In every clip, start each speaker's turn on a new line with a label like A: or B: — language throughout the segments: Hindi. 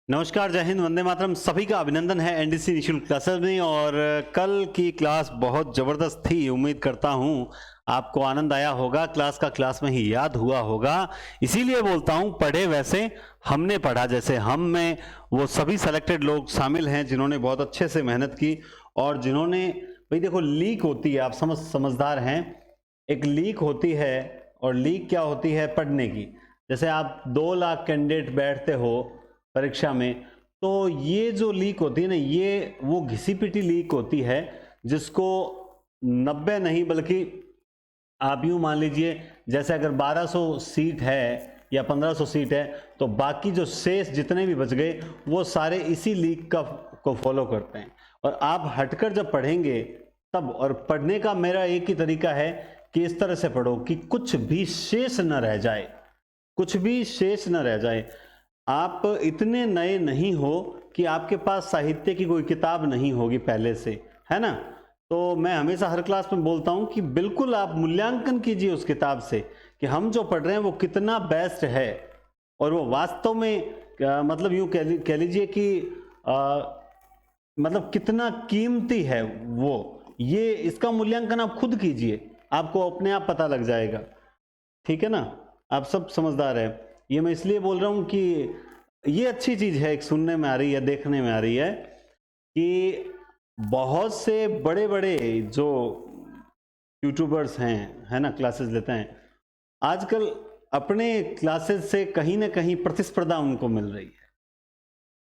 A: नमस्कार, जय हिंद, वंदे मातरम। सभी का अभिनंदन है एनडीसी निशुल्क क्लासेस में। और कल की क्लास बहुत ज़बरदस्त थी। उम्मीद करता हूँ आपको आनंद आया होगा, क्लास का क्लास में ही याद हुआ होगा। इसीलिए बोलता हूँ, पढ़े वैसे हमने पढ़ा जैसे। हम में वो सभी सेलेक्टेड लोग शामिल हैं जिन्होंने बहुत अच्छे से मेहनत की और जिन्होंने, भाई देखो, लीक होती है, आप समझदार हैं। एक लीक होती है, और लीक क्या होती है? पढ़ने की। जैसे आप 2 लाख कैंडिडेट बैठते हो परीक्षा में, तो ये जो लीक होती है ना, ये वो घिसी पिटी लीक होती है जिसको 90 नहीं बल्कि आप यूं मान लीजिए, जैसे अगर 1200 सीट है या 1500 सीट है, तो बाकी जो शेष जितने भी बच गए वो सारे इसी लीक को फॉलो करते हैं। और आप हटकर जब पढ़ेंगे तब, और पढ़ने का मेरा एक ही तरीका है कि इस तरह से पढ़ो कि कुछ भी शेष न रह जाए, कुछ भी शेष न रह जाए। आप इतने नए नहीं हो कि आपके पास साहित्य की कोई किताब नहीं होगी पहले से, है ना। तो मैं हमेशा हर क्लास में बोलता हूं कि बिल्कुल आप मूल्यांकन कीजिए उस किताब से कि हम जो पढ़ रहे हैं वो कितना बेस्ट है, और वो वास्तव में मतलब यूं कह लीजिए कि मतलब कितना कीमती है वो। ये इसका मूल्यांकन आप खुद कीजिए, आपको अपने आप पता लग जाएगा। ठीक है ना, आप सब समझदार है। ये मैं इसलिए बोल रहा हूं कि ये अच्छी चीज है, एक सुनने में आ रही है, देखने में आ रही है कि बहुत से बड़े बड़े जो यूट्यूबर्स हैं, है ना, क्लासेस लेते हैं, आजकल अपने क्लासेस से कहीं ना कहीं प्रतिस्पर्धा उनको मिल रही है।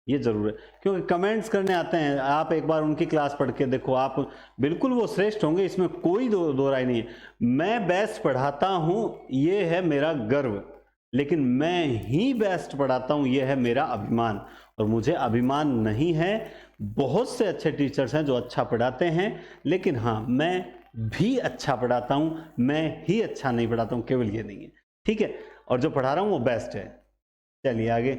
A: ये जरूर है, क्योंकि कमेंट्स करने आते हैं। आप एक बार उनकी क्लास पढ़ के देखो, आप बिल्कुल वो श्रेष्ठ होंगे, इसमें कोई दो राय नहीं है। मैं बेस्ट पढ़ाता हूं, ये है मेरा गर्व, लेकिन मैं ही बेस्ट पढ़ाता हूं, ये है मेरा अभिमान। और मुझे अभिमान नहीं है, बहुत से अच्छे टीचर्स हैं जो अच्छा पढ़ाते हैं, लेकिन हाँ, मैं भी अच्छा पढ़ाता हूं, मैं ही अच्छा नहीं पढ़ाता हूं, केवल ये नहीं है। ठीक है, और जो पढ़ा रहा हूं वो बेस्ट है। चलिए आगे।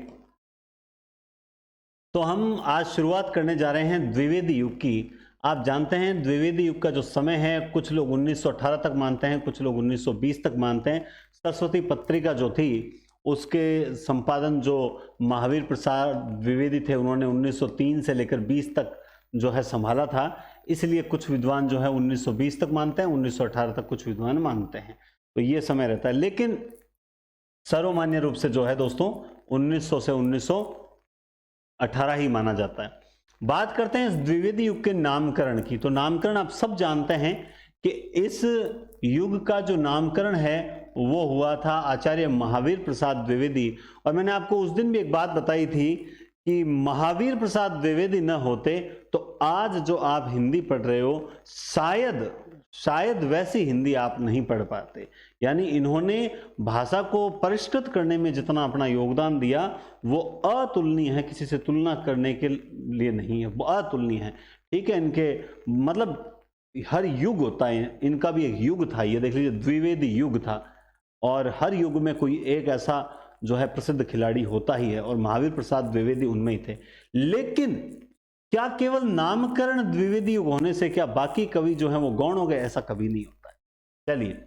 A: तो हम आज शुरुआत करने जा रहे हैं द्विवेदी युग की। आप जानते हैं द्विवेदी युग का जो समय है, कुछ लोग 1918 तक मानते हैं, कुछ लोग 1920 तक मानते हैं। सरस्वती पत्रिका जो थी उसके संपादन जो महावीर प्रसाद द्विवेदी थे, उन्होंने 1903 से लेकर 20 तक जो है संभाला था। इसलिए कुछ विद्वान जो है 1920 तक मानते हैं, 1918 तक कुछ विद्वान मानते हैं। तो ये समय रहता है, लेकिन सर्वमान्य रूप से जो है दोस्तों 1900 से 1918 ही माना जाता है। बात करते हैं इस द्विवेदी युग के नामकरण की। तो नामकरण आप सब जानते हैं कि इस युग का जो नामकरण है वो हुआ था आचार्य महावीर प्रसाद द्विवेदी। और मैंने आपको उस दिन भी एक बात बताई थी कि महावीर प्रसाद द्विवेदी न होते तो आज जो आप हिंदी पढ़ रहे हो, शायद वैसी हिंदी आप नहीं पढ़ पाते। यानी इन्होंने भाषा को परिष्कृत करने में जितना अपना योगदान दिया वो अतुलनीय है, किसी से तुलना करने के लिए नहीं है, वो अतुलनीय है। ठीक है, इनके मतलब हर युग होता है, इनका भी एक युग था। ये देख लीजिए, द्विवेदी युग था, और हर युग में कोई एक ऐसा जो है प्रसिद्ध खिलाड़ी होता ही है, और महावीर प्रसाद द्विवेदी उनमें ही थे। लेकिन क्या केवल नामकरण द्विवेदी युग होने से क्या बाकी कवि जो है वो गौण हो गए? ऐसा कभी नहीं होता है। चलिए,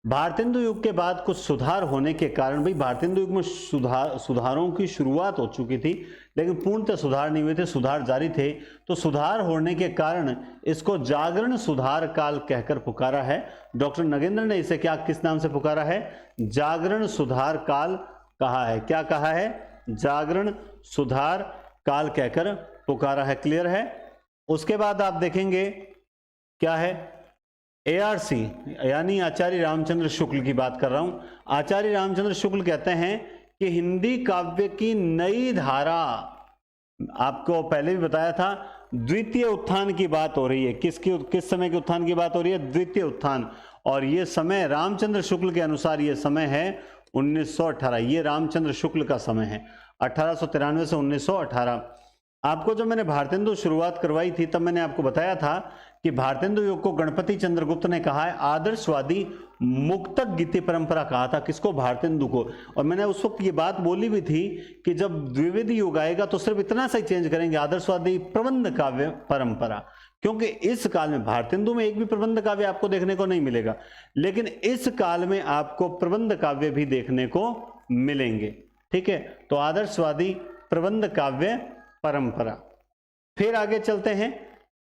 A: भारतेंदु युग के बाद कुछ सुधार होने के कारण, भाई भारतेंदु युग में सुधारों की शुरुआत हो चुकी थी, लेकिन पूर्णतः सुधार नहीं हुए थे, सुधार जारी थे। तो सुधार होने के कारण इसको जागरण सुधार काल कहकर पुकारा है। डॉक्टर नगेंद्र ने इसे किस नाम से पुकारा है? जागरण सुधार काल कहा है। क्या कहा है? जागरण सुधार काल कहकर पुकारा है। क्लियर है? उसके बाद आप देखेंगे क्या है, ARC यानी आचार्य रामचंद्र शुक्ल की बात कर रहा हूं। आचार्य रामचंद्र शुक्ल कहते हैं कि हिंदी काव्य की नई धारा, आपको पहले भी बताया था, द्वितीय उत्थान की बात हो रही है। किस समय के उत्थान की बात हो रही है? द्वितीय उत्थान। और ये समय रामचंद्र शुक्ल के अनुसार ये समय है 1918। ये रामचंद्र शुक्ल का समय है, 1893 से 1918। आपको जब मैंने भारतेंदु शुरुआत करवाई थी तब मैंने आपको बताया था कि भारतेंदु युग को गणपति चंद्रगुप्त ने कहा है आदर्शवादी मुक्तक गीति परंपरा कहा था। किसको? भारतेंदु को। और मैंने उस वक्त ये बात बोली भी थी कि जब द्विवेदी युग आएगा तो सिर्फ इतना सा ही चेंज करेंगे, आदर्शवादी प्रबंध काव्य परंपरा। क्योंकि इस काल में भारतेंदु में एक भी प्रबंध काव्य आपको देखने को नहीं मिलेगा, लेकिन इस काल में आपको प्रबंध काव्य भी देखने को मिलेंगे। ठीक है, तो आदर्शवादी प्रबंध काव्य परंपरा। फिर आगे चलते हैं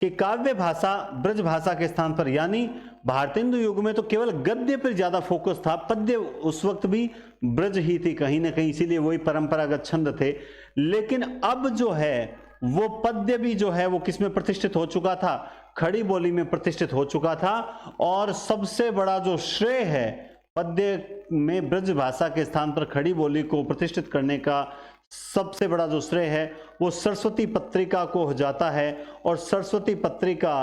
A: कि काव्य भाषा ब्रज भाषा के स्थान पर, यानी भारतेंदु युग में तो केवल गद्य पर ज्यादा फोकस था, पद्य उस वक्त भी ब्रज ही थी कहीं ना कहीं, इसीलिए वही परंपरागत छंद थे। लेकिन अब जो है वो पद्य भी जो है वो किसमें प्रतिष्ठित हो चुका था, खड़ी बोली में प्रतिष्ठित हो चुका था। और सबसे बड़ा जो श्रेय है पद्य में ब्रज भाषा के स्थान पर खड़ी बोली को प्रतिष्ठित करने का, सबसे बड़ा जो श्रेय है वो सरस्वती पत्रिका को हो जाता है। और सरस्वती पत्रिका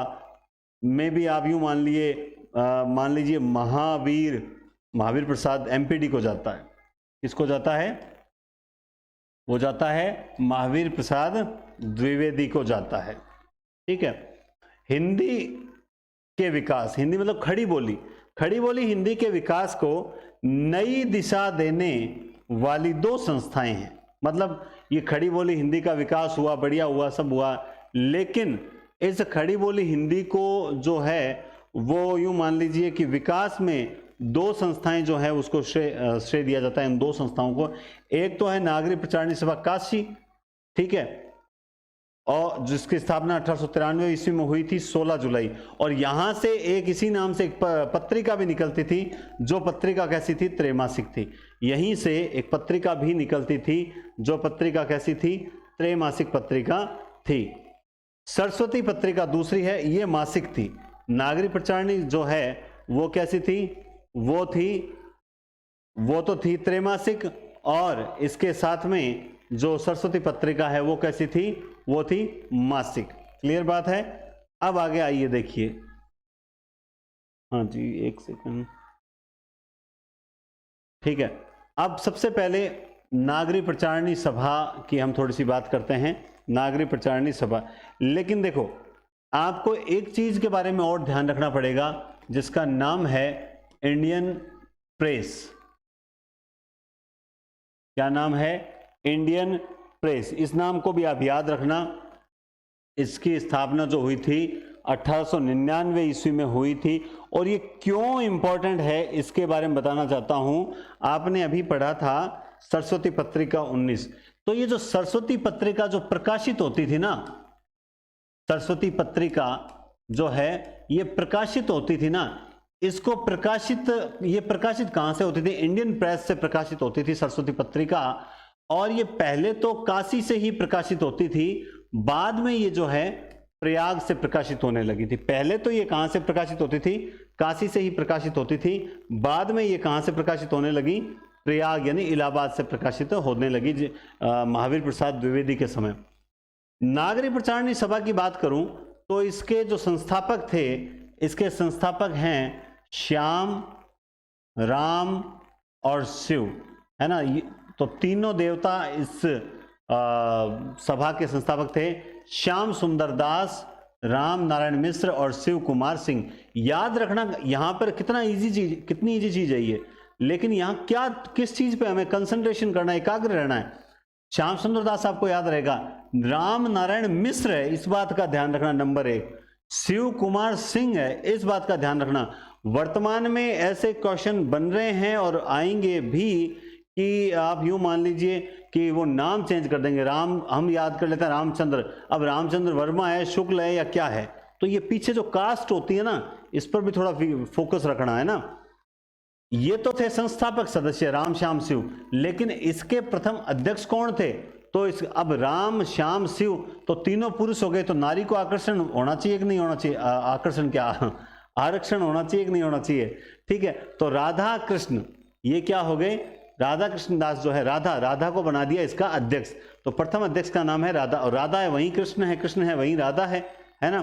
A: में भी आप यूं मान लीजिए महावीर प्रसाद एमपीडी को जाता है। किसको जाता है? वो जाता है महावीर प्रसाद द्विवेदी को जाता है। ठीक है। हिंदी के विकास, हिंदी मतलब खड़ी बोली हिंदी के विकास को नई दिशा देने वाली दो संस्थाएं हैं। मतलब ये खड़ी बोली हिंदी का विकास हुआ, बढ़िया हुआ, सब हुआ, लेकिन इस खड़ी बोली हिंदी को जो है वो यूं मान लीजिए कि विकास में दो संस्थाएं जो है उसको श्रेय दिया जाता है इन दो संस्थाओं को। एक तो है नागरिक प्रचारणी सभा काशी, ठीक है, और जिसकी स्थापना 1893 ईस्वी में हुई थी 16 जुलाई। और यहां से एक इसी नाम से एक पत्रिका भी निकलती थी, जो पत्रिका कैसी थी? त्रैमासिक थी। यहीं से एक पत्रिका भी निकलती थी, जो पत्रिका कैसी थी? त्रैमासिक पत्रिका थी। सरस्वती पत्रिका दूसरी है, ये मासिक थी। नागरिक प्रचारणी जो है वो कैसी थी? वो तो थी त्रैमासिक, और इसके साथ में जो सरस्वती पत्रिका है वो कैसी थी? वो थी मासिक। क्लियर बात है? अब आगे आइए देखिए। हाँ जी, एक सेकंड। ठीक है, अब सबसे पहले नागरिक प्रचारणी सभा की हम थोड़ी सी बात करते हैं। नागरिक प्रचारणी सभा, लेकिन देखो आपको एक चीज के बारे में और ध्यान रखना पड़ेगा, जिसका नाम है इंडियन प्रेस। क्या नाम है? Indian press. इस नाम को भी आप याद रखना। इसकी स्थापना जो हुई थी 1899 ईस्वी में हुई थी। और ये क्यों इंपॉर्टेंट है इसके बारे में बताना चाहता हूं। आपने अभी पढ़ा था सरस्वती पत्रिका 19, तो ये जो सरस्वती पत्रिका जो प्रकाशित होती थी ना, सरस्वती पत्रिका जो है ये प्रकाशित होती थी ना, इसको ये प्रकाशित कहां से होती थी? इंडियन प्रेस से प्रकाशित होती थी सरस्वती पत्रिका। और ये पहले तो काशी से ही प्रकाशित होती थी, बाद में ये जो है प्रयाग से प्रकाशित होने लगी थी। पहले तो ये कहां से प्रकाशित होती थी? काशी से ही प्रकाशित होती थी। बाद में ये कहां से प्रकाशित होने लगी? प्रयाग यानी इलाहाबाद से प्रकाशित होने लगी महावीर प्रसाद द्विवेदी के समय। नागरिक प्रचारणी सभा की बात करूं तो इसके जो संस्थापक थे, इसके संस्थापक हैं श्याम, राम और शिव, है ना। तो तीनों देवता इस सभा के संस्थापक थे। श्याम सुंदर दास, राम नारायण मिश्र और शिव कुमार सिंह। याद रखना यहां पर कितनी इजी चीज है ये, लेकिन यहां किस चीज पे हमें कंसंट्रेशन करना है, एकाग्र रहना है। श्याम सुंदर दास आपको याद रहेगा, राम नारायण मिश्र है, इस बात का ध्यान रखना, नंबर 1। शिव कुमार सिंह है, इस बात का ध्यान रखना। वर्तमान में ऐसे क्वेश्चन बन रहे हैं और आएंगे भी कि आप यूं मान लीजिए कि वो नाम चेंज कर देंगे। राम हम याद कर लेते हैं रामचंद्र, अब रामचंद्र वर्मा है, शुक्ल है या क्या है। तो ये पीछे जो कास्ट होती है ना, इस पर भी थोड़ा फोकस रखना है ना। ये तो थे संस्थापक सदस्य राम श्याम शिव, लेकिन इसके प्रथम अध्यक्ष कौन थे? तो अब राम श्याम शिव तो तीनों पुरुष हो गए, तो नारी को आकर्षण होना चाहिए कि नहीं होना चाहिए? आकर्षण क्या, आरक्षण होना चाहिए कि नहीं होना चाहिए? ठीक है, तो राधा कृष्ण ये क्या हो गए? राधा कृष्ण दास जो है, राधा को बना दिया इसका अध्यक्ष। तो प्रथम अध्यक्ष का नाम है राधा, और राधा है वहीं कृष्ण है, कृष्ण है वहीं राधा है ना।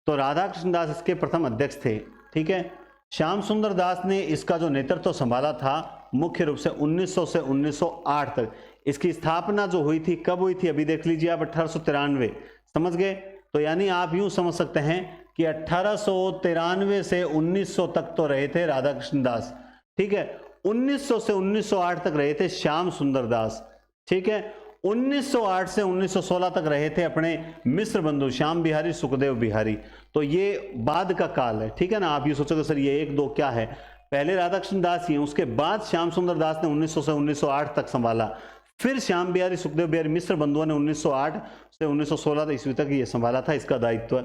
A: तो राधा कृष्ण दास इसके प्रथम अध्यक्ष थे। ठीक है, श्याम सुंदर दास ने इसका जो नेतृत्व संभाला था मुख्य रूप से 1900 से 1908 तक। इसकी स्थापना जो हुई थी, कब हुई थी अभी देख लीजिए आप, 1893। समझ गए? तो यानी आप यूं समझ सकते हैं कि 1893 से 1900 तक तो रहे थे राधा कृष्ण दास। ठीक है, 1900 से 1908 तक रहे थे श्याम सुंदर दास। ठीक है, 1908 से 1916 तक रहे थे अपने मिश्र बंधु श्याम बिहारी सुखदेव बिहारी। तो ये बाद का काल है। ठीक है ना। आप ये सोचोगे सर ये 1-2 क्या है? पहले राधाकृष्ण दास ही, उसके बाद श्याम सुंदर दास ने 1900 से 1908 तक संभाला। फिर श्याम बिहारी सुखदेव बिहारी मिश्र बंधुओं ने 1908 से 1916 ईस्वी तक ये संभाला था, इसका दायित्व।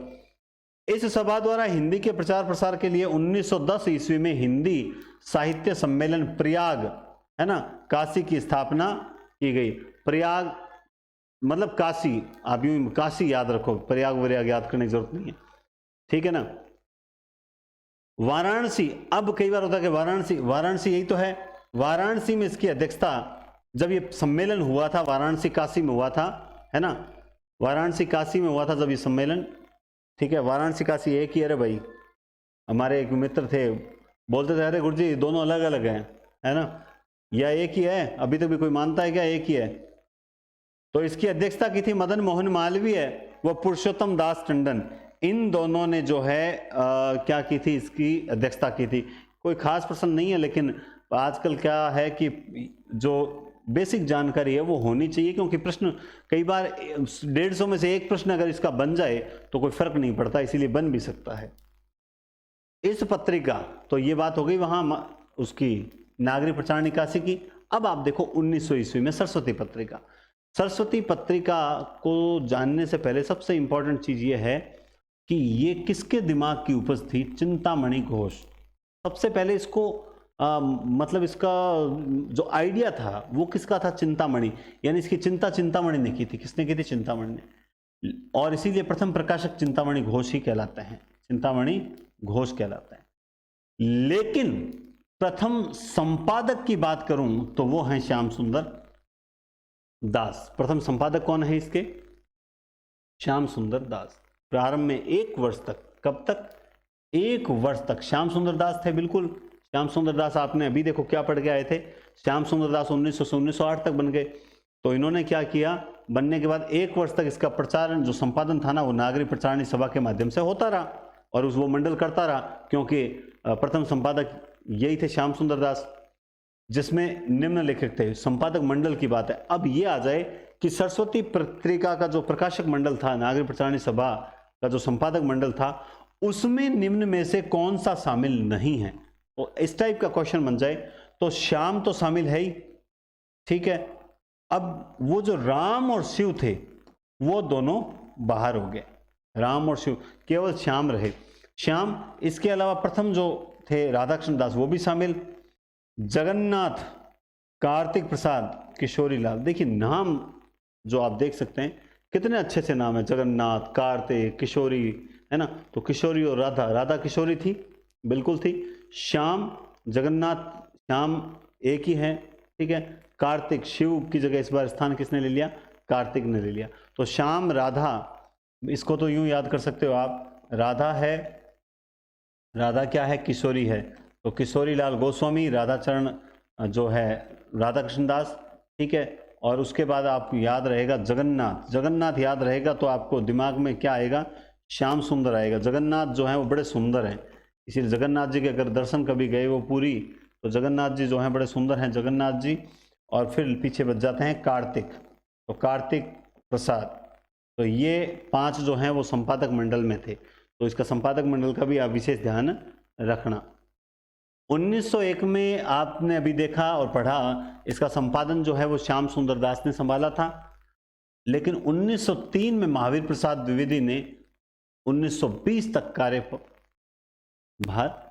A: इस सभा द्वारा हिंदी के प्रचार प्रसार के लिए 1910 ईस्वी में हिंदी साहित्य सम्मेलन प्रयाग, है ना, काशी की स्थापना की गई। प्रयाग मतलब काशी, आप यूं काशी याद रखो, प्रयाग वरयाग याद करने की जरूरत नहीं है, ठीक है ना। वाराणसी, अब कई बार होता है कि वाराणसी यही तो है, वाराणसी में इसकी अध्यक्षता, जब ये सम्मेलन हुआ था वाराणसी काशी में हुआ था, है ना, वाराणसी काशी में हुआ था जब ये सम्मेलन, ठीक है। वाराणसी काशी एक ही है रे भाई, हमारे एक मित्र थे बोलते थे अरे गुरुजी दोनों अलग अलग हैं, है ना, या एक ही है, अभी तक भी कोई मानता है क्या एक ही है। तो इसकी अध्यक्षता की थी मदन मोहन मालवीय व पुरुषोत्तम दास टंडन, इन दोनों ने जो है क्या की थी, इसकी अध्यक्षता की थी। कोई खास प्रश्न नहीं है, लेकिन आजकल क्या है कि जो बेसिक जानकारी है वो होनी चाहिए, क्योंकि प्रश्न कई बार 150 में से एक प्रश्न अगर इसका बन जाए तो कोई फर्क नहीं पड़ता, इसीलिए बन भी सकता है। इस पत्रिका, तो ये बात हो गई वहां उसकी नागरिक प्रचार निकासी की। अब आप देखो 1900 ईस्वी में सरस्वती पत्रिका। सरस्वती पत्रिका को जानने से पहले सबसे इंपॉर्टेंट चीज ये है कि ये किसके दिमाग की उपज थी, चिंतामणि घोष। सबसे पहले इसको मतलब इसका जो आइडिया था वो किसका था, चिंतामणि, यानी इसकी चिंता चिंतामणि ने की थी। किसने की थी, चिंतामणि ने, और इसीलिए प्रथम प्रकाशक चिंतामणि घोष ही कहलाते हैं, चिंतामणि घोष कहलाते हैं। लेकिन प्रथम संपादक की बात करूं तो वो है श्याम सुंदर दास। प्रथम संपादक कौन है इसके, श्याम सुंदर दास। प्रारंभ में 1 वर्ष तक, कब तक, 1 वर्ष तक श्याम सुंदर दास थे। बिल्कुल, श्याम सुंदर दास आपने अभी देखो क्या पढ़ के आए थे, श्याम सुंदर दास 1900 से 1908 तक बन गए। तो इन्होंने क्या किया, बनने के बाद 1 वर्ष तक इसका प्रचारण, जो संपादन था ना, वो नागरिक प्रचारणी सभा के माध्यम से होता रहा, और उस वो मंडल करता रहा, क्योंकि प्रथम संपादक यही थे श्याम सुंदर दास, जिसमें निम्नलिखित थे। संपादक मंडल की बात है। अब ये आ जाए कि सरस्वती पत्रिका का जो प्रकाशक मंडल था, नागरिक प्रचारणी सभा का जो संपादक मंडल था, उसमें निम्न में से कौन सा शामिल नहीं है। तो इस टाइप का क्वेश्चन बन जाए तो श्याम तो शामिल है ही, ठीक है। अब वो जो राम और शिव थे वो दोनों बाहर हो गए, राम और शिव, केवल श्याम रहे। श्याम, इसके अलावा प्रथम जो थे राधाकृष्ण दास वो भी शामिल, जगन्नाथ, कार्तिक प्रसाद, किशोरी लाल। देखिए नाम जो आप देख सकते हैं कितने अच्छे से नाम है, जगन्नाथ, कार्तिक, किशोरी, है ना। तो किशोरी और राधा, राधा किशोरी थी, बिल्कुल थी। श्याम, जगन्नाथ, श्याम एक ही है, ठीक है। कार्तिक, शिव की जगह इस बार स्थान किसने ले लिया, कार्तिक ने ले लिया। तो श्याम, राधा, इसको तो यूं याद कर सकते हो आप, राधा है, राधा क्या है, किशोरी है, तो किशोरी लाल गोस्वामी, राधाचरण जो है राधा कृष्ण दास, ठीक है। और उसके बाद आपको याद रहेगा जगन्नाथ, जगन्नाथ याद रहेगा तो आपको दिमाग में क्या आएगा, श्याम सुंदर आएगा। जगन्नाथ जो है वो बड़े सुंदर हैं, इसीलिए जगन्नाथ जी के अगर दर्शन कभी गए वो पूरी, तो जगन्नाथ जी जो हैं बड़े सुंदर हैं जगन्नाथ जी। और फिर पीछे बच जाते हैं कार्तिक, तो कार्तिक प्रसाद। तो ये 5 जो हैं वो संपादक मंडल में थे, तो इसका संपादक मंडल का भी आप विशेष ध्यान रखना। 1901 में आपने अभी देखा और पढ़ा, इसका संपादन जो है वो श्याम सुंदर दास ने संभाला था। लेकिन 1903 में महावीर प्रसाद द्विवेदी ने 1920 तक कार्यभार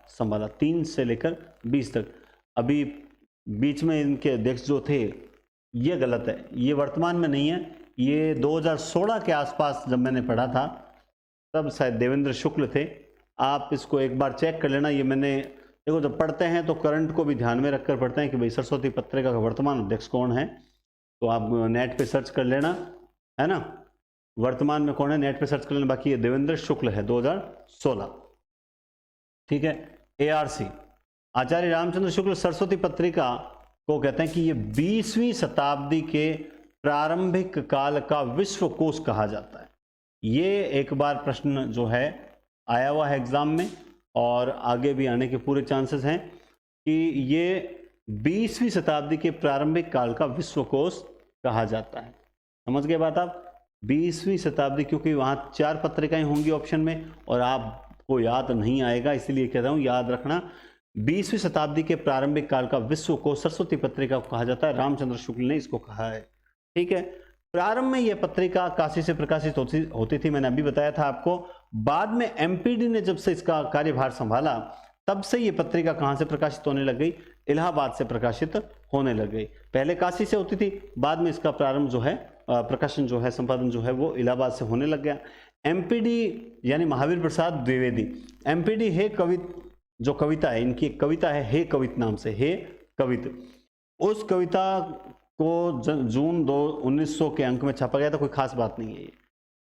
A: संभाला, 3 से लेकर 20 तक। अभी बीच में इनके अध्यक्ष जो थे, ये गलत है, ये वर्तमान में नहीं है, ये 2016 के आसपास जब मैंने पढ़ा था तब शायद देवेंद्र शुक्ल थे। आप इसको एक बार चेक कर लेना। ये मैंने देखो, जब पढ़ते हैं तो करंट को भी ध्यान में रखकर पढ़ते हैं कि भाई सरस्वती पत्रिका का वर्तमान अध्यक्ष कौन है, तो आप नेट पे सर्च कर लेना, है ना, वर्तमान में कौन है नेट पे सर्च कर लेना। बाकी ये देवेंद्र शुक्ल है 2016, ठीक है। ARC, आचार्य रामचंद्र शुक्ल सरस्वती पत्रिका को कहते हैं कि ये 20वीं शताब्दी के प्रारंभिक काल का विश्वकोश कहा जाता है। ये एक बार प्रश्न जो है आया हुआ है एग्जाम में, और आगे भी आने के पूरे चांसेस हैं कि ये 20वीं शताब्दी के प्रारंभिक काल का विश्वकोश कहा जाता है। समझ गए बात आप, 20वीं शताब्दी, क्योंकि वहाँ 4 पत्रिकाएं होंगी ऑप्शन में और आपको याद नहीं आएगा, इसलिए कह रहा हूँ याद रखना। 20वीं शताब्दी के प्रारंभिक काल का विश्व को सरस्वती पत्रिका को कहा जाता है। रामचंद्र शुक्ल ने इसको कहा है। ठीक है, प्रारंभ में यह पत्रिका काशी से प्रकाशित होती थी, मैंने अभी बताया था आपको। बाद में एमपीडी ने जब से इसका कार्यभार संभाला तब से ये पत्रिका कहां से प्रकाशित होने लग गई? इलाहाबाद से प्रकाशित होने लग गई। पहले काशी से होती थी, बाद में इसका प्रारंभ जो है प्रकाशन जो है, संपादन जो है वो इलाहाबाद से होने लग गया। एमपीडी यानी महावीर प्रसाद द्विवेदी, एमपीडी हे कवित, जो कविता है इनकी एक कविता है हे कवित नाम से, हे कवित, उस कविता को जून 1900 के अंक में छापा गया था। कोई खास बात नहीं है ये।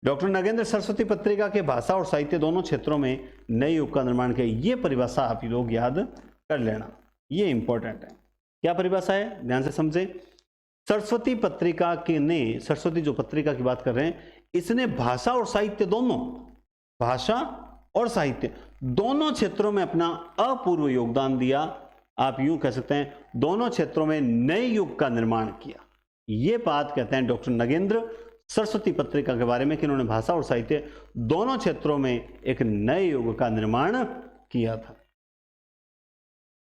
A: डॉक्टर नगेंद्र सरस्वती पत्रिका के भाषा और साहित्य दोनों क्षेत्रों में नए युग का निर्माण किया। ये परिभाषा आप लोग याद कर लेना, ये इंपॉर्टेंट है। क्या परिभाषा है, ध्यान से समझे। सरस्वती पत्रिका के ने, सरस्वती जो पत्रिका की बात कर रहे हैं, इसने भाषा और साहित्य दोनों, भाषा और साहित्य दोनों क्षेत्रों में अपना अपूर्व योगदान दिया। आप यूं कह सकते हैं दोनों क्षेत्रों में नए युग का निर्माण किया। ये बात कहते हैं डॉक्टर नगेंद्र सरस्वती पत्रिका के बारे में कि इन्होंने भाषा और साहित्य दोनों क्षेत्रों में एक नए युग का निर्माण किया था।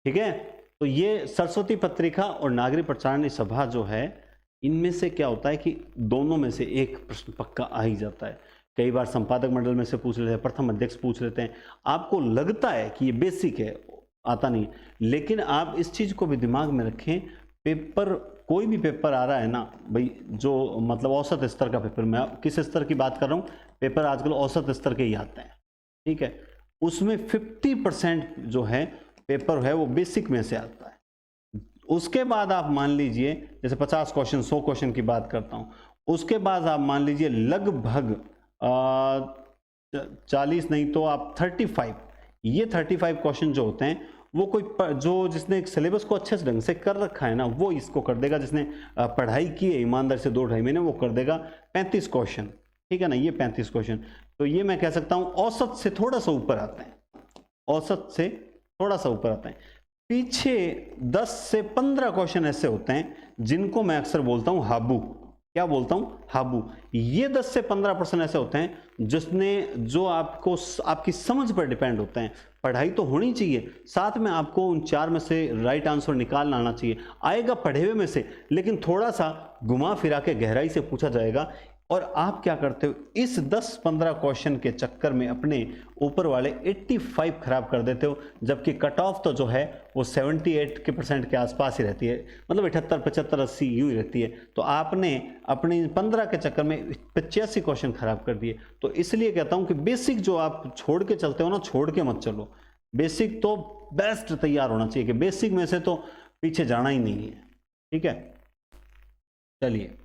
A: ठीक है, तो ये सरस्वती पत्रिका और नागरिक प्रचारण सभा जो है, इनमें से क्या होता है कि दोनों में से एक प्रश्न पक्का आ ही जाता है। कई बार संपादक मंडल में से पूछ लेते हैं, प्रथम अध्यक्ष पूछ लेते हैं। आपको लगता है कि ये बेसिक है, आता नहीं, लेकिन आप इस चीज को भी दिमाग में रखें। पेपर, कोई भी पेपर आ रहा है ना भाई, जो मतलब औसत स्तर का पेपर, मैं किस स्तर की बात कर रहा हूँ, पेपर आजकल औसत स्तर के ही आते हैं। ठीक है, उसमें 50% जो है पेपर है वो बेसिक में से आता है। उसके बाद आप मान लीजिए जैसे 50 क्वेश्चन, 100 क्वेश्चन की बात करता हूँ, उसके बाद आप मान लीजिए लगभग 40 नहीं तो आप 35, ये 35 क्वेश्चन जो होते हैं वो कोई जो जिसने सिलेबस को अच्छे से ढंग से कर रखा है ना, वो इसको कर देगा। जिसने पढ़ाई की है ईमानदारी से 2-2.5 महीने, वो कर देगा 35 क्वेश्चन। ठीक है ना, ये 35 क्वेश्चन, तो ये मैं कह सकता हूँ औसत से थोड़ा सा ऊपर आते हैं, औसत से थोड़ा सा ऊपर आते हैं। पीछे 10 से 15 क्वेश्चन ऐसे होते हैं जिनको मैं अक्सर बोलता हूँ हाबू। क्या बोलता हूं, हाबू। ये 10 से 15% ऐसे होते हैं जिसने, जो आपको, आपकी समझ पर डिपेंड होते हैं। पढ़ाई तो होनी चाहिए, साथ में आपको उन 4 में से राइट आंसर निकालना आना चाहिए। आएगा पढ़े हुए में से, लेकिन थोड़ा सा घुमा फिरा के गहराई से पूछा जाएगा। और आप क्या करते हो, इस 10-15 क्वेश्चन के चक्कर में अपने ऊपर वाले 85 खराब कर देते हो, जबकि कट ऑफ तो जो है वो 78% के आसपास ही रहती है, मतलब 78, 75, 80 यूं ही रहती है। तो आपने अपने 15 के चक्कर में 85 क्वेश्चन खराब कर दिए। तो इसलिए कहता हूं कि बेसिक जो आप छोड़ के चलते हो ना, छोड़ के मत चलो। बेसिक तो बेस्ट तैयार होना चाहिए कि बेसिक में से तो पीछे जाना ही नहीं है। ठीक है, चलिए,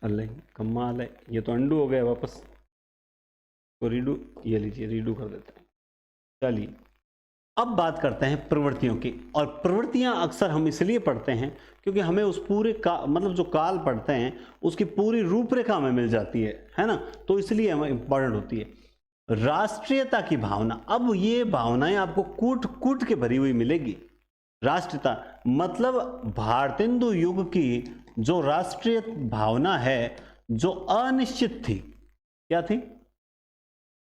A: अल्लाह कमाल है, ये तो अंडू हो गया वापस, तो रीडू, ये लीजिए रीडू कर देते हैं। चलिए, अब बात करते हैं प्रवृत्तियों की। और प्रवृत्तियां अक्सर हम इसलिए पढ़ते हैं क्योंकि हमें उस पूरे का मतलब जो काल पढ़ते हैं उसकी पूरी रूपरेखा हमें मिल जाती है ना, तो इसलिए हमें इंपॉर्टेंट होती है। राष्ट्रीयता की भावना, अब ये भावनाएं आपको कूट कूट के भरी हुई मिलेगी। राष्ट्रीयता मतलब भारतेंदु युग की जो राष्ट्रीय भावना है, जो अनिश्चित थी। क्या थी?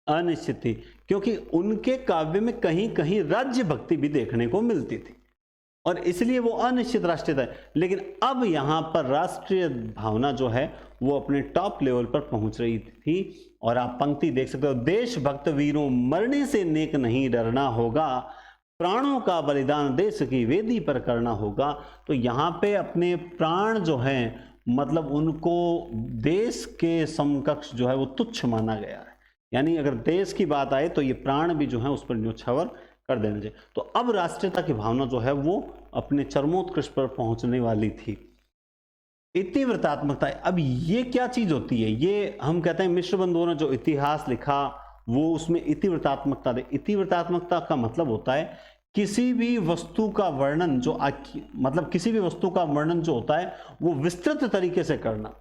A: अनिश्चित थी, क्योंकि उनके काव्य में कहीं कहीं राज्य भक्ति भी देखने को मिलती थी और इसलिए वो अनिश्चित राष्ट्रीयता है। लेकिन अब यहां पर राष्ट्रीय भावना जो है वो अपने टॉप लेवल पर पहुंच रही थी। और आप पंक्ति देख सकते हो, देशभक्त वीरों मरने से नेक नहीं डरना होगा, प्राणों का बलिदान देश की वेदी पर करना होगा। तो यहाँ पे अपने प्राण जो हैं, मतलब उनको देश के समकक्ष जो है वो तुच्छ माना गया है। यानी अगर देश की बात आए तो ये प्राण भी जो है उस पर न्योछावर कर देना चाहिए। तो अब राष्ट्रीयता की भावना जो है वो अपने चरमोत्कर्ष पर पहुंचने वाली थी। इतिवृत्तात्मकता, अब ये क्या चीज होती है? ये हम कहते हैं मिश्र बंधुओं ने जो इतिहास लिखा वो उसमें इतिवृत्तात्मकता दे। इतिवृत्तात्मकता का मतलब होता है किसी भी वस्तु का वर्णन जो मतलब किसी भी वस्तु का वर्णन जो होता है वो विस्तृत तरीके से करना,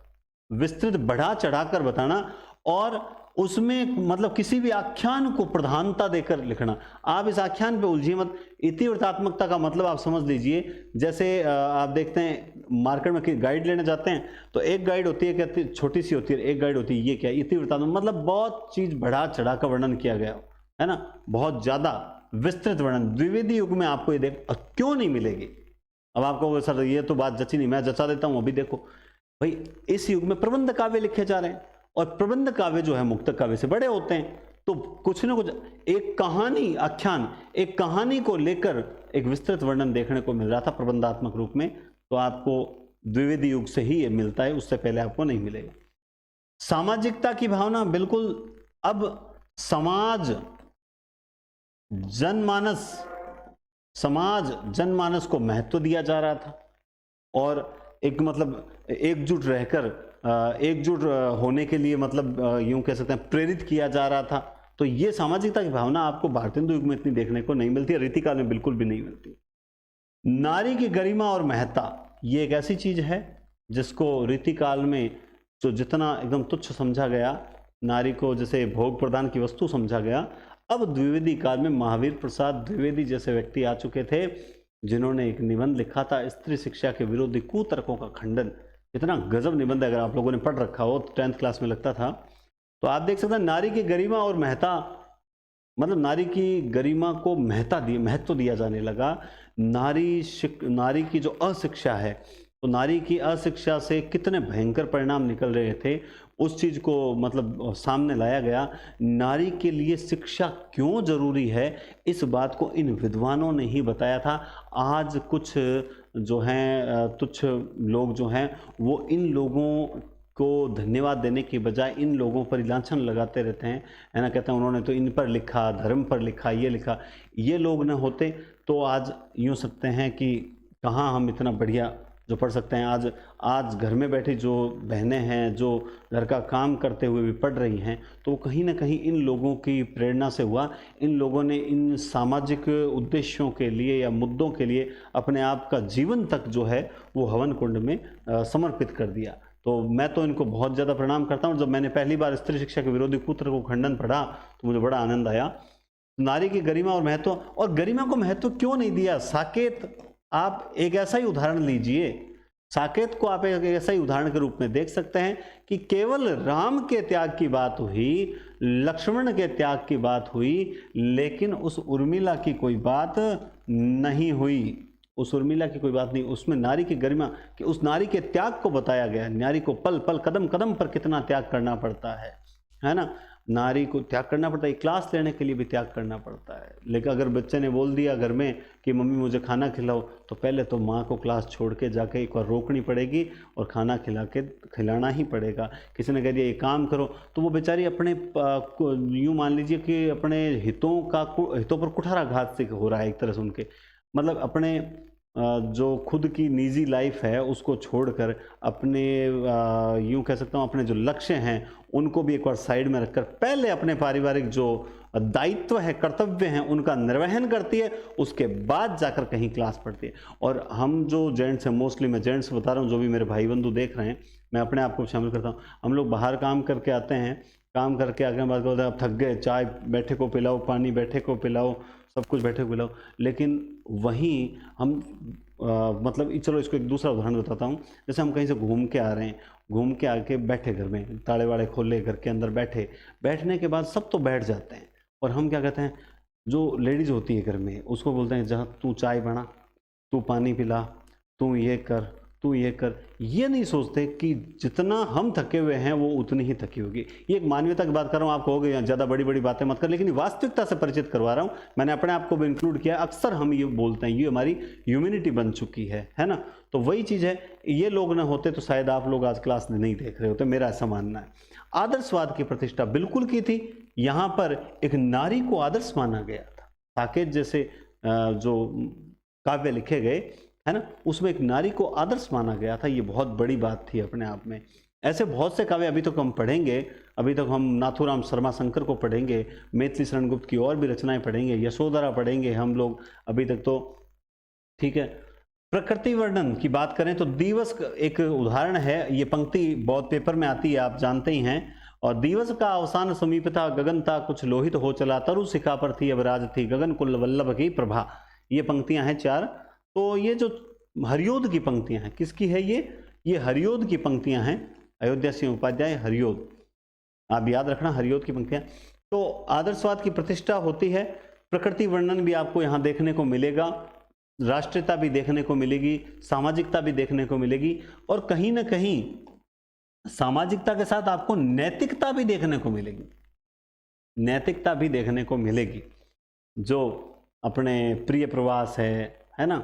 A: विस्तृत बढ़ा चढ़ाकर बताना और उसमें मतलब किसी भी आख्यान को प्रधानता देकर लिखना। आप इस आख्यान पे उलझिए मत। इतिवृत्तात्मकता का मतलब आप समझ लीजिए, जैसे आप देखते हैं मार्केट में गाइड लेने जाते हैं तो एक गाइड होती है कहती छोटी सी होती है, एक गाइड होती है ये क्या इतिवृत्तात्मक, मतलब बहुत चीज बढ़ा चढ़ा कर वर्णन किया गया है ना, बहुत ज्यादा विस्तृत वर्णन द्विवेदी युग में आपको ये देख क्यों नहीं मिलेगी। अब आपको सर ये तो बात जची नहीं, मैं जचा देता हूं। अभी देखो भाई, इस युग में प्रबंध काव्य लिखे जा रहे हैं और प्रबंध काव्य जो है मुक्तक काव्य से बड़े होते हैं, तो कुछ ना कुछ एक कहानी, आख्यान, एक कहानी को लेकर एक विस्तृत वर्णन देखने को मिल रहा था प्रबंधात्मक रूप में। तो आपको द्विवेदी युग से ही ये मिलता है, उससे पहले आपको नहीं मिलेगा। सामाजिकता की भावना, बिल्कुल। अब समाज जनमानस को महत्व दिया जा रहा था और एक मतलब एकजुट रहकर, एकजुट होने के लिए मतलब यूं कह सकते हैं प्रेरित किया जा रहा था। तो ये सामाजिकता की भावना आपको भारतेंदु युग में इतनी देखने को नहीं मिलती है, रीतिकाल में बिल्कुल भी नहीं मिलती। नारी की गरिमा और महत्ता, ये एक ऐसी चीज है जिसको रीतिकाल में जो जितना एकदम तुच्छ समझा गया, नारी को जैसे भोग प्रदान की वस्तु समझा गया, अब द्विवेदी काल में महावीर प्रसाद द्विवेदी जैसे व्यक्ति आ चुके थे जिन्होंने एक निबंध लिखा था स्त्री शिक्षा के विरोधी कुतर्कों का खंडन। इतना गजब निबंध है, अगर आप लोगों ने पढ़ रखा हो, 10th क्लास में लगता था। तो आप देख सकते हैं नारी की गरिमा और महत्ता, मतलब नारी की गरिमा को महत्व दिया जाने लगा। नारी की जो अशिक्षा है, तो नारी की अशिक्षा से कितने भयंकर परिणाम निकल रहे थे, उस चीज को मतलब सामने लाया गया। नारी के लिए शिक्षा क्यों जरूरी है, इस बात को इन विद्वानों ने ही बताया था। आज कुछ जो हैं तुच्छ लोग जो हैं वो इन लोगों को धन्यवाद देने की बजाय इन लोगों पर लांछन लगाते रहते हैं, है ना। कहते हैं उन्होंने तो इन पर लिखा, धर्म पर लिखा, ये लिखा। ये लोग न होते तो आज यूँ सकते हैं कि कहाँ हम इतना बढ़िया जो पढ़ सकते हैं। आज घर में बैठी जो बहनें हैं, जो घर का काम करते हुए भी पढ़ रही हैं, तो कहीं ना कहीं इन लोगों की प्रेरणा से हुआ। इन लोगों ने इन सामाजिक उद्देश्यों के लिए या मुद्दों के लिए अपने आप का जीवन तक जो है वो हवन कुंड में समर्पित कर दिया। तो मैं तो इनको बहुत ज़्यादा प्रणाम करता हूँ। जब मैंने पहली बार स्त्री शिक्षा के विरोधी कुतर्क को खंडन पढ़ा तो मुझे बड़ा आनंद आया। नारी की गरिमा और महत्व, और गरिमा को महत्व क्यों नहीं दिया। साकेत, आप एक ऐसा ही उदाहरण लीजिए, साकेत को आप एक ऐसा ही उदाहरण के रूप में देख सकते हैं कि केवल राम के त्याग की बात हुई, लक्ष्मण के त्याग की बात हुई, लेकिन उस उर्मिला की कोई बात नहीं हुई। उस उर्मिला की कोई बात नहीं, उसमें नारी की गरिमा कि उस नारी के त्याग को बताया गया। नारी को पल पल कदम कदम पर कितना त्याग करना पड़ता है ना। नारी को त्याग करना पड़ता है, क्लास लेने के लिए भी त्याग करना पड़ता है। लेकिन अगर बच्चे ने बोल दिया घर में कि मम्मी मुझे खाना खिलाओ, तो पहले तो माँ को क्लास छोड़ के जाके एक बार रोकनी पड़ेगी और खाना खिलाना ही पड़ेगा। किसी ने कह दिया ये काम करो, तो वो बेचारी अपने यूँ मान लीजिए कि अपने हितों पर कुठाराघात से हो रहा है एक तरह से। उनके मतलब अपने जो खुद की निजी लाइफ है उसको छोड़कर अपने यूं कह सकता हूँ अपने जो लक्ष्य हैं उनको भी एक बार साइड में रखकर पहले अपने पारिवारिक जो दायित्व है, कर्तव्य हैं, उनका निर्वहन करती है, उसके बाद जाकर कहीं क्लास पढ़ती है। और हम जो जेंट्स हैं, मोस्टली मैं जेंट्स बता रहा हूँ, जो भी मेरे भाई बंधु देख रहे हैं, मैं अपने आप को शामिल करता हूँ। हम लोग बाहर काम करके आते हैं, काम करके आगे बाद बोलते हैं अब थक गए, चाय बैठे को पिलाओ, पानी बैठे को पिलाओ, सब कुछ बैठे को पिलाओ। लेकिन वहीं हम मतलब चलो इसको एक दूसरा उदाहरण बताता हूँ। जैसे हम कहीं से घूम के आ रहे हैं, घूम के आके बैठे घर में, ताले वाले खोले, घर के अंदर बैठने के बाद सब तो बैठ जाते हैं और हम क्या कहते हैं, जो लेडीज़ होती है घर में उसको बोलते हैं जहाँ तू चाय बना, तू पानी पिला, तू ये कर, तू ये कर। ये नहीं सोचते कि जितना हम थके हुए हैं वो उतनी ही थकी होगी। ये एक मानवीयता की बात कर रहा हूँ, आपको हो गई ज़्यादा बड़ी बड़ी बातें मत कर, लेकिन वास्तविकता से परिचित करवा रहा हूँ। मैंने अपने आप को भी इंक्लूड किया। अक्सर हम ये बोलते हैं, ये हमारी ह्यूमैनिटी बन चुकी है ना। तो वही चीज़ है, ये लोग ना होते तो शायद आप लोग आज क्लास नहीं देख रहे होते, मेरा ऐसा मानना है। आदर्शवाद की प्रतिष्ठा बिल्कुल की थी। यहाँ पर एक नारी को आदर्श माना गया था। साकेत जैसे जो काव्य लिखे गए है ना, उसमें एक नारी को आदर्श माना गया था। ये बहुत बड़ी बात थी अपने आप में। ऐसे बहुत से काव्य अभी तक हम पढ़ेंगे। अभी तक हम नाथूराम शर्मा शंकर को पढ़ेंगे, मैथिली शरण गुप्त की और भी रचनाएं पढ़ेंगे, यशोधरा पढ़ेंगे हम लोग अभी तक तो, ठीक है। प्रकृति वर्णन की बात करें तो दिवस एक उदाहरण है। ये पंक्ति बहुत पेपर में आती है, आप जानते ही हैं। और दिवस का अवसान समीप था, गगन था कुछ लोहित हो चला, तरु शिखा पर थी अबराज थी, गगन कुल वल्लभ की प्रभा। ये पंक्तियां हैं 4। तो ये जो हरियोध की पंक्तियां हैं, किसकी है ये हरियोध की पंक्तियां हैं, अयोध्या सिंह उपाध्याय, हरियोध। आप याद रखना, हरियोध की पंक्तियां। तो आदर्शवाद की प्रतिष्ठा होती है। प्रकृति वर्णन भी आपको यहाँ देखने को मिलेगा, राष्ट्रीयता भी देखने को मिलेगी, सामाजिकता भी देखने को मिलेगी, और कहीं ना कहीं सामाजिकता के साथ आपको नैतिकता भी देखने को मिलेगी, नैतिकता भी देखने को मिलेगी। जो अपने प्रिय प्रवास है ना,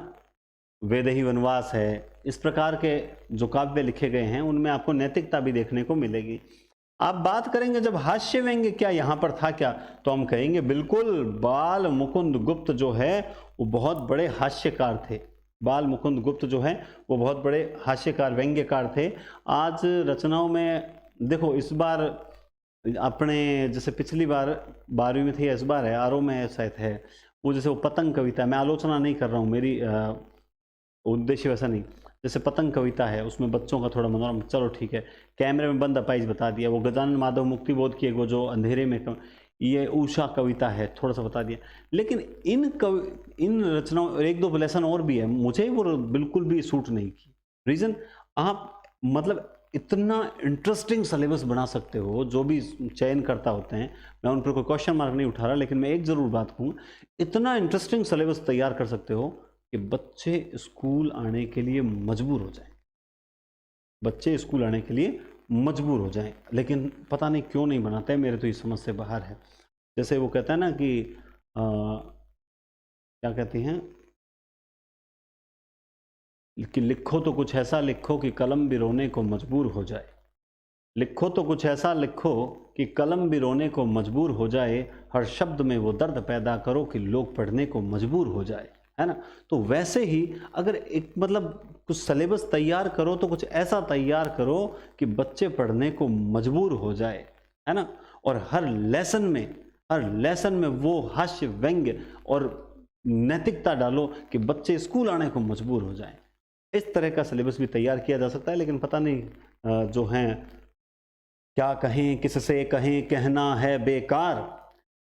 A: वैदेही वनवास है, इस प्रकार के जो काव्य लिखे गए हैं उनमें आपको नैतिकता भी देखने को मिलेगी। आप बात करेंगे जब हास्य व्यंग्य क्या यहाँ पर था क्या, तो हम कहेंगे बिल्कुल बाल मुकुंद गुप्त जो है वो बहुत बड़े हास्यकार थे। बाल मुकुंद गुप्त जो है वो बहुत बड़े हास्यकार, व्यंग्यकार थे। आज रचनाओं में देखो, इस बार अपने जैसे पिछली बार 12वीं में थी, इस बार है आरओ में शायद है, वो जैसे वो पतंग कविता, मैं आलोचना नहीं कर रहा हूँ, मेरी उद्देश्य वैसा नहीं, जैसे पतंग कविता है उसमें बच्चों का थोड़ा मनोरम, चलो ठीक है, कैमरे में बंद अपाइज बता दिया। वो गजानन माधव मुक्तिबोध की वो जो अंधेरे में ये उषा कविता है, थोड़ा सा बता दिया। लेकिन इन रचनाओं, एक दो लेसन और भी है, मुझे वो बिल्कुल भी सूट नहीं की। रीज़न, आप मतलब इतना इंटरेस्टिंग सिलेबस बना सकते हो, जो भी चयन करता होते हैं, मैं उन पर कोई क्वेश्चन मार्क नहीं उठा रहा, लेकिन मैं एक ज़रूर बात कहूँगा, इतना इंटरेस्टिंग सिलेबस तैयार कर सकते हो कि बच्चे स्कूल आने के लिए मजबूर हो जाएं, बच्चे स्कूल आने के लिए मजबूर हो जाएं। लेकिन पता नहीं क्यों नहीं बनाते, मेरे तो ये समझ से बाहर है। जैसे वो कहता है ना कि क्या कहती हैं कि लिखो तो कुछ ऐसा लिखो कि कलम भी रोने को मजबूर हो जाए, लिखो तो कुछ ऐसा लिखो कि कलम भी रोने को मजबूर हो जाए, हर शब्द में वो दर्द पैदा करो कि लोग पढ़ने को मजबूर हो जाए, है ना। तो वैसे ही अगर एक मतलब कुछ सिलेबस तैयार करो तो कुछ ऐसा तैयार करो कि बच्चे पढ़ने को मजबूर हो जाए, है ना। और हर लेसन में वो हास्य व्यंग्य और नैतिकता डालो कि बच्चे स्कूल आने को मजबूर हो जाएं। इस तरह का सिलेबस भी तैयार किया जा सकता है। लेकिन पता नहीं जो हैं क्या कहें किससे कहें कहना है बेकार,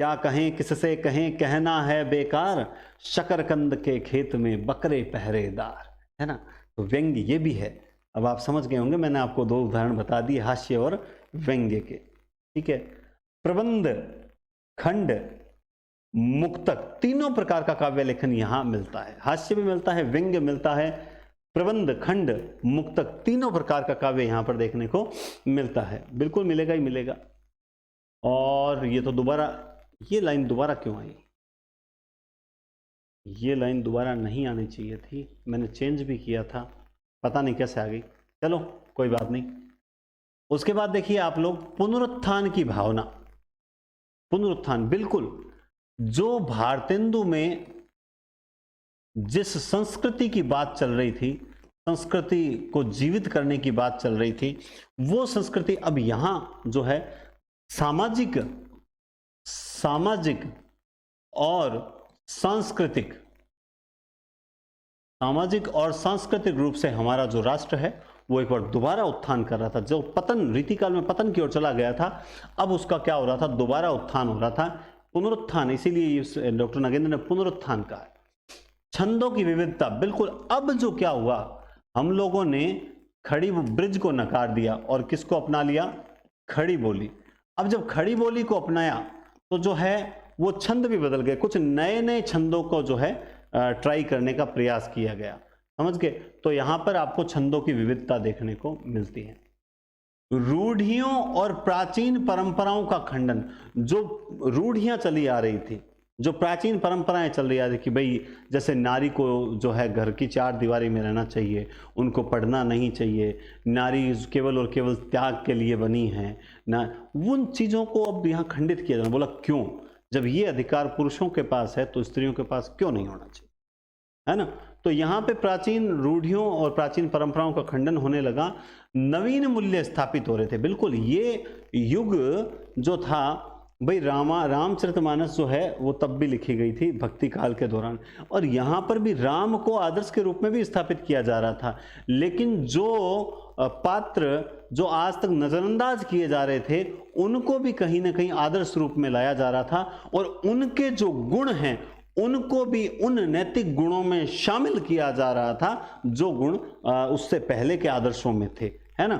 A: क्या कहें किससे कहें कहना है बेकार, शकरकंद के खेत में बकरे पहरेदार, है ना। तो व्यंग्य ये भी है। अब आप समझ गए होंगे, मैंने आपको दो उदाहरण बता दिए हास्य और व्यंग्य के, ठीक है। प्रबंध, खंड, मुक्तक, तीनों प्रकार का काव्य लेखन यहां मिलता है। हास्य भी मिलता है, व्यंग्य मिलता है, प्रबंध, खंड, मुक्तक, तीनों प्रकार का काव्य यहां पर देखने को मिलता है। बिल्कुल मिलेगा ही मिलेगा। और ये तो दोबारा, ये लाइन दोबारा क्यों आई, ये लाइन दोबारा नहीं आनी चाहिए थी, मैंने चेंज भी किया था, पता नहीं कैसे आ गई, चलो कोई बात नहीं। उसके बाद देखिए आप लोग, पुनरुत्थान की भावना। पुनरुत्थान, बिल्कुल जो भारतेंदु में जिस संस्कृति की बात चल रही थी, संस्कृति को जीवित करने की बात चल रही थी, वो संस्कृति अब यहां जो है सामाजिक और सांस्कृतिक, सामाजिक और सांस्कृतिक रूप से हमारा जो राष्ट्र है वो एक बार दोबारा उत्थान कर रहा था। जो पतन, रीतिकाल में पतन की ओर चला गया था, अब उसका क्या हो रहा था, दोबारा उत्थान हो रहा था, पुनरुत्थान। इसीलिए डॉक्टर नागेंद्र ने पुनरुत्थान कहा। छंदों की विविधता, बिल्कुल अब जो क्या हुआ, हम लोगों ने खड़ी ब्रिज को नकार दिया और किसको अपना लिया, खड़ी बोली। अब जब खड़ी बोली को अपनाया तो जो है वो छंद भी बदल गए, कुछ नए नए छंदों को जो है ट्राई करने का प्रयास किया गया, समझ गए। तो यहां पर आपको छंदों की विविधता देखने को मिलती है। रूढ़ियों और प्राचीन परंपराओं का खंडन, जो रूढ़ियां चली आ रही थी, जो प्राचीन परंपराएं चल रही थी कि भाई जैसे नारी को जो है घर की चार दीवारी में रहना चाहिए, उनको पढ़ना नहीं चाहिए, नारी केवल और केवल त्याग के लिए बनी है ना, उन चीज़ों को अब यहाँ खंडित किया जाना। बोला क्यों, जब ये अधिकार पुरुषों के पास है तो स्त्रियों के पास क्यों नहीं होना चाहिए, है ना। तो यहाँ पे प्राचीन रूढ़ियों और प्राचीन परंपराओं का खंडन होने लगा, नवीन मूल्य स्थापित हो रहे थे। बिल्कुल ये युग जो था भाई, रामचरितमानस जो है वो तब भी लिखी गई थी भक्ति काल के दौरान, और यहाँ पर भी राम को आदर्श के रूप में भी स्थापित किया जा रहा था। लेकिन जो पात्र जो आज तक नजरअंदाज किए जा रहे थे, उनको भी कहीं ना कहीं आदर्श रूप में लाया जा रहा था, और उनके जो गुण हैं उनको भी उन नैतिक गुणों में शामिल किया जा रहा था जो गुण उससे पहले के आदर्शों में थे, है ना।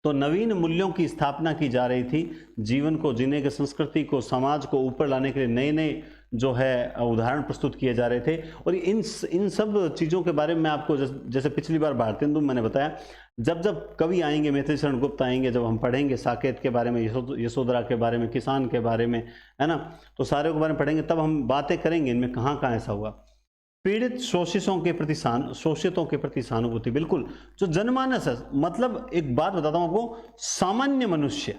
A: तो नवीन मूल्यों की स्थापना की जा रही थी, जीवन को जीने के, संस्कृति को, समाज को ऊपर लाने के लिए नए नए जो है उदाहरण प्रस्तुत किए जा रहे थे। और इन सब चीज़ों के बारे में मैं आपको जैसे पिछली बार भारतेंदु मैंने बताया, जब जब कवि आएंगे, मैथिली शरण गुप्त आएंगे, जब हम पढ़ेंगे साकेत के बारे में, यशोधरा के बारे में, किसान के बारे में, है ना, तो सारे के बारे में पढ़ेंगे, तब हम बातें करेंगे इनमें कहाँ कहाँ ऐसा हुआ। पीड़ित शोषितों के प्रति सहानुभूति, बिल्कुल जो जनमानस है, मतलब एक बात बताता हूं आपको, सामान्य मनुष्य,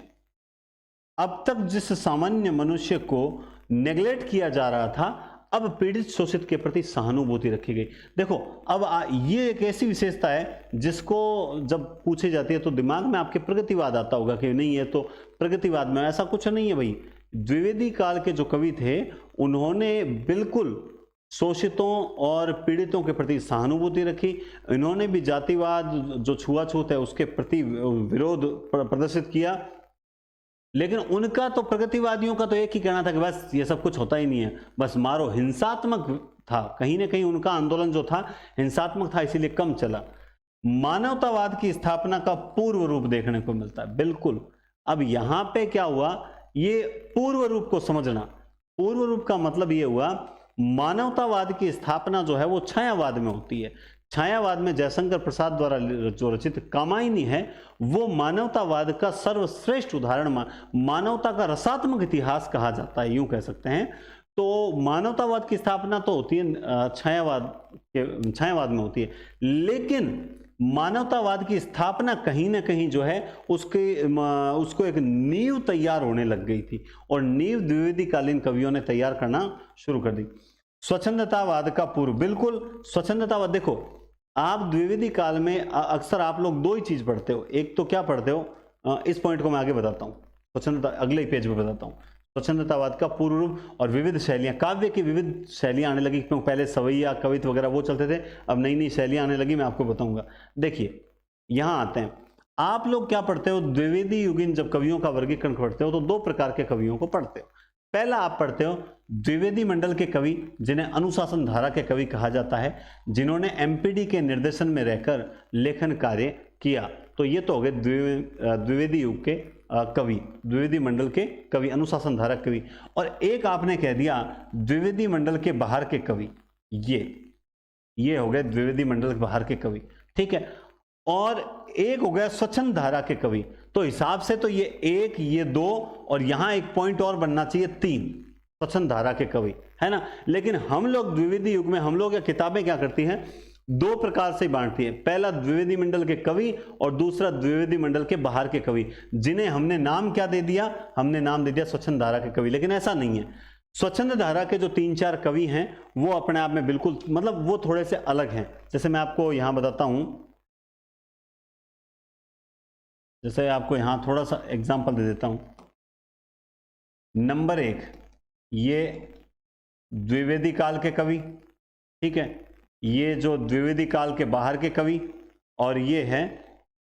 A: अब तक जिस सामान्य मनुष्य को नेग्लेक्ट किया जा रहा था, अब पीड़ित शोषित के प्रति सहानुभूति रखी गई। देखो अब ये एक ऐसी विशेषता है जिसको जब पूछी जाती है तो दिमाग में आपके प्रगतिवाद आता होगा कि नहीं है तो प्रगतिवाद में, ऐसा कुछ नहीं है भाई। द्विवेदी काल के जो कवि थे उन्होंने बिल्कुल शोषितों और पीड़ितों के प्रति सहानुभूति रखी। इन्होंने भी जातिवाद, जो छुआछूत है, उसके प्रति विरोध प्रदर्शित किया। लेकिन उनका तो, प्रगतिवादियों का तो एक ही कहना था कि बस ये सब कुछ होता ही नहीं है, बस मारो। हिंसात्मक था, कहीं ना कहीं उनका आंदोलन जो था हिंसात्मक था, इसीलिए कम चला। मानवतावाद की स्थापना का पूर्व रूप देखने को मिलता है, बिल्कुल। अब यहां पे क्या हुआ, ये पूर्व रूप को समझना, पूर्व रूप का मतलब ये हुआ, मानवतावाद की स्थापना जो है वो छायावाद में होती है। छायावाद में जयशंकर प्रसाद द्वारा जो रचित कामायनी है वो मानवतावाद का सर्वश्रेष्ठ उदाहरण, मानवता का रसात्मक इतिहास कहा जाता है, यूं कह सकते हैं। तो मानवतावाद की स्थापना तो होती है छायावाद में होती है, लेकिन मानवतावाद की स्थापना कहीं ना कहीं जो है उसको एक नींव तैयार होने लग गई थी, और नींव द्विवेदी कालीन कवियों ने तैयार करना शुरू कर दी। स्वच्छंदतावाद का पूर्व, बिल्कुल स्वच्छंदतावाद, देखो आप द्विवेदी काल में अक्सर आप लोग दो ही चीज पढ़ते हो, एक तो क्या पढ़ते हो, इस पॉइंट को मैं आगे बताता हूँ, स्वच्छंदता अगले ही पेज पे बताता हूँ। स्वच्छंदतावाद का पूर्व रूप और विविध शैलियां, काव्य की विविध शैलियां आने लगी, क्योंकि पहले सवैया, कवित्व वगैरह वो चलते थे, अब नई नई शैलियां आने लगी, मैं आपको बताऊंगा। देखिए यहां आते हैं, आप लोग क्या पढ़ते हो, द्विवेदी युगीन जब कवियों का वर्गीकरण पढ़ते हो तो दो प्रकार के कवियों को पढ़ते हो। पहला आप पढ़ते हो द्विवेदी मंडल के कवि, जिन्हें अनुशासन धारा के कवि कहा जाता है, जिन्होंने एमपीडी के निर्देशन में रहकर लेखन कार्य किया। तो ये तो हो गए द्विवेदी युग के कवि, द्विवेदी मंडल के कवि, अनुशासन धारा कवि। और एक आपने कह दिया द्विवेदी मंडल के बाहर के कवि, ये हो गए द्विवेदी मंडल के बाहर के कवि, ठीक है। और एक हो गया स्वच्छंद धारा के कवि। तो हिसाब से तो ये एक, ये दो, और यहां एक पॉइंट और बनना चाहिए, 3 स्वच्छंद धारा के कवि, है ना। लेकिन हम लोग द्विवेदी युग में, हम लोग या किताबें क्या करती हैं, दो प्रकार से बांटती है, पहला द्विवेदी मंडल के कवि और दूसरा द्विवेदी मंडल के बाहर के कवि, जिन्हें हमने नाम क्या दे दिया, हमने नाम दे दिया स्वच्छंद धारा के कवि। लेकिन ऐसा नहीं है, स्वच्छंद धारा के जो 3-4 कवि हैं वो अपने आप में बिल्कुल, मतलब वो थोड़े से अलग हैं। जैसे मैं आपको यहां बताता हूं, जैसे आपको यहां थोड़ा सा एग्जाम्पल दे देता हूं। नंबर 1, ये द्विवेदी काल के कवि, ठीक है, ये जो द्विवेदी काल के बाहर के कवि, और ये है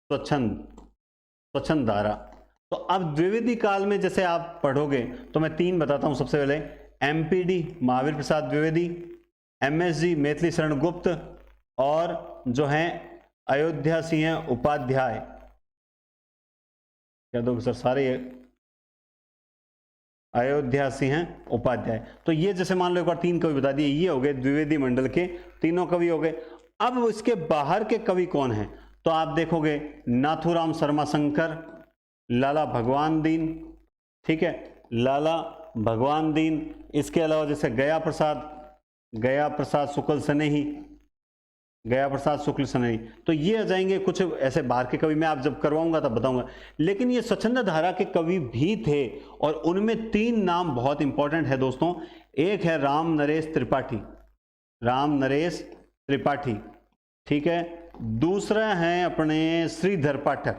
A: स्वच्छंद धारा। तो अब द्विवेदी काल में जैसे आप पढ़ोगे तो मैं 3 बताता हूं। सबसे पहले एमपीडी महावीर प्रसाद द्विवेदी, एमएसजी मैथिली शरण गुप्त, और जो है अयोध्या सिंह उपाध्याय, क्या दोगे सर, सारे अयोध्या सिंह उपाध्याय। तो ये जैसे मान लो एक बार 3 कवि बता दिए, ये हो गए द्विवेदी मंडल के तीनों कवि हो गए। अब इसके बाहर के कवि कौन हैं, तो आप देखोगे नाथूराम शर्मा शंकर, लाला भगवान दीन, ठीक है, लाला भगवान दीन। इसके अलावा जैसे गया प्रसाद शुक्ल स्नेही, गया प्रसाद शुक्ल स्नेही। तो ये आ जाएंगे कुछ ऐसे बाहर के कवि, मैं आप जब करवाऊंगा तब बताऊंगा। लेकिन ये स्वच्छंद धारा के कवि भी थे, और उनमें 3 नाम बहुत इंपॉर्टेंट है दोस्तों। एक है राम नरेश त्रिपाठी, ठीक है। दूसरा है अपने श्रीधर पाठक,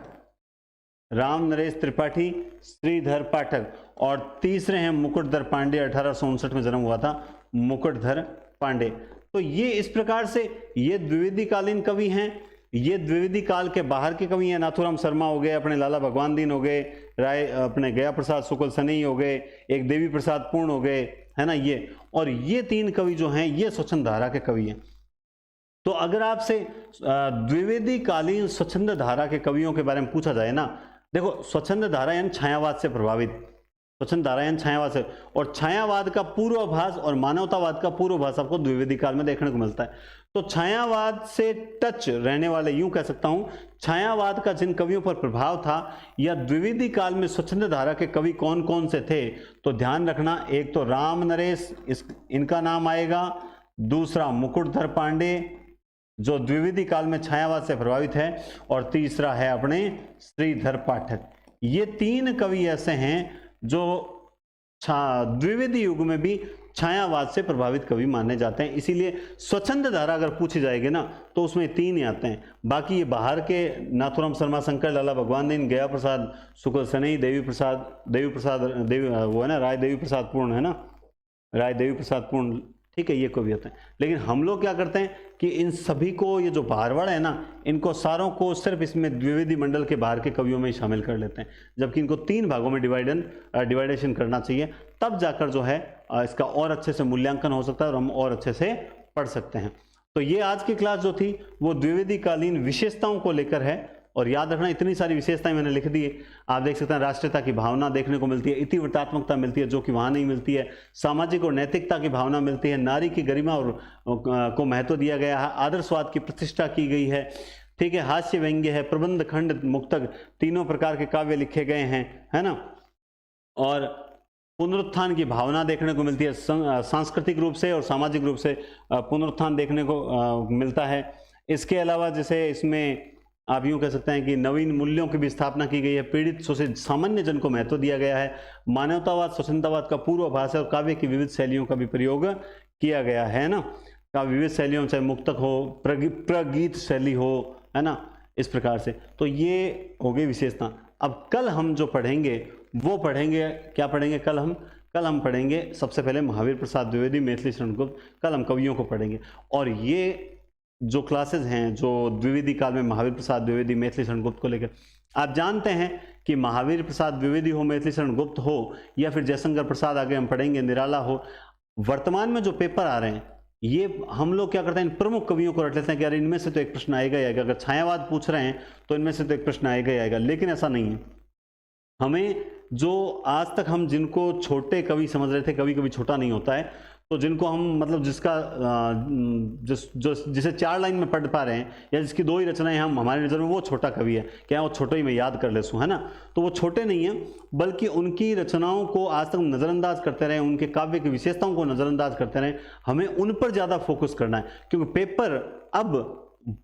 A: राम नरेश त्रिपाठी, श्रीधर पाठक। और तीसरे हैं मुकुटधर पांडे, 1859 में जन्म हुआ था मुकुटधर पांडे। तो ये इस प्रकार से ये द्विवेदी कालीन कवि हैं, ये द्विवेदी काल के बाहर के कवि हैं। नाथूराम शर्मा हो गए, अपने लाला भगवान दीन हो गए, अपने गया प्रसाद शुक्ल स्नेही हो गए, एक देवी प्रसाद पूर्ण हो गए, है ना ये। और ये 3 कवि जो हैं ये स्वच्छंद धारा के कवि हैं। तो अगर आपसे द्विवेदी कालीन स्वच्छंद धारा के कवियों के बारे में पूछा जाए ना, देखो स्वच्छंद धारा यानी छायावाद से प्रभावित, स्वच्छंद धारा यानी छायावाद से, और छायावाद का पूर्वाभास और मानवतावाद का पूर्वाभास आपको द्विवेदी काल में देखने को मिलता है। तो छायावाद से टच रहने वाले, यूं कह सकता हूं, छायावाद का जिन कवियों पर प्रभाव था या द्विवेदी काल में स्वच्छंद धारा के कवि कौन कौन से थे, तो ध्यान रखना, एक तो राम नरेश, इनका नाम आएगा, दूसरा मुकुटधर पांडे जो द्विवेदी काल में छायावाद से प्रभावित है, और तीसरा है अपने श्रीधर पाठक। ये तीन कवि ऐसे हैं जो द्विवेदी युग में भी छायावाद से प्रभावित कवि माने जाते हैं। इसीलिए स्वच्छंद धारा अगर पूछी जाएगी ना तो उसमें तीन ही आते हैं, बाकी ये बाहर के नाथुराम शर्मा शंकर, लाला भगवान दीन, गया प्रसाद शुक्ल सनई, देवी प्रसाद वो है ना, राय देवी प्रसाद पूर्ण है ना, राय देवी प्रसाद पूर्ण, ठीक है, ये कवि होते हैं। लेकिन हम लोग क्या करते हैं कि इन सभी को, ये जो बाहरवाड़ है ना, इनको सारों को सिर्फ इसमें द्विवेदी मंडल के बाहर के कवियों में ही शामिल कर लेते हैं, जबकि इनको तीन भागों में डिवाइडेशन करना चाहिए, तब जाकर जो है इसका और अच्छे से मूल्यांकन हो सकता है और हम और अच्छे से पढ़ सकते हैं। तो ये आज की क्लास जो थी वो द्विवेदी कालीन विशेषताओं को लेकर है, और याद रखना इतनी सारी विशेषताएं मैंने लिख दी है। आप देख सकते हैं राष्ट्रीयता की भावना देखने को मिलती है, इतिवृत्तात्मकता मिलती है जो कि वहां नहीं मिलती है, सामाजिक और नैतिकता की भावना मिलती है, नारी की गरिमा और को महत्व दिया गया है, आदर्शवाद की प्रतिष्ठा की गई है, ठीक है, हास्य व्यंग्य है, प्रबंध, खंड, मुक्तक, तीनों प्रकार के काव्य लिखे गए हैं, है ना, और पुनरुत्थान की भावना देखने को मिलती है, सांस्कृतिक रूप से और सामाजिक रूप से पुनरुत्थान देखने को मिलता है। इसके अलावा जैसे इसमें आप यूं कह सकते हैं कि नवीन मूल्यों की भी स्थापना की गई है, पीड़ित शोषित सामान्य जन को महत्व दिया गया है, मानवतावाद स्वच्छंदतावाद का पूर्वाभास है, और काव्य की विविध शैलियों का भी प्रयोग किया गया है ना, काव्य विविध शैलियों, चाहे मुक्तक हो, प्रगीत शैली हो, है ना, इस प्रकार से। तो ये हो गई विशेषता। अब कल हम जो पढ़ेंगे वो पढ़ेंगे, क्या पढ़ेंगे कल हम पढ़ेंगे सबसे पहले महावीर प्रसाद द्विवेदी, मैथिली शरण गुप्त, कल हम कवियों को पढ़ेंगे। और ये जो क्लासेस हैं जो द्विवेदी काल में महावीर प्रसाद द्विवेदी, मैथिली शरण गुप्त को लेकर, आप जानते हैं कि महावीर प्रसाद द्विवेदी हो, मैथिली शरण गुप्त हो, या फिर जयशंकर प्रसाद आगे हम पढ़ेंगे, निराला हो, वर्तमान में जो पेपर आ रहे हैं ये हम लोग क्या करते हैं, इन प्रमुख कवियों को रट लेते हैं कि यार इनमें से तो एक प्रश्न आएगा ही आएगा, अगर छायावाद पूछ रहे हैं तो इनमें से तो एक प्रश्न आएगा ही आएगा। लेकिन ऐसा नहीं है। हमें जो आज तक हम जिनको छोटे कवि समझ रहे थे, कभी कभी छोटा नहीं होता है, तो जिनको हम मतलब जिसे 4 लाइन में पढ़ पा रहे हैं या जिसकी 2 ही रचनाएं हम हमारी नज़र में वो छोटा कवि है, क्या वो छोटे ही मैं याद कर लेसूँ, है ना, तो वो छोटे नहीं हैं, बल्कि उनकी रचनाओं को आज तक नज़रअंदाज करते रहे, उनके काव्य की विशेषताओं को नज़रअंदाज करते रहे, हमें उन पर ज़्यादा फोकस करना है, क्योंकि पेपर अब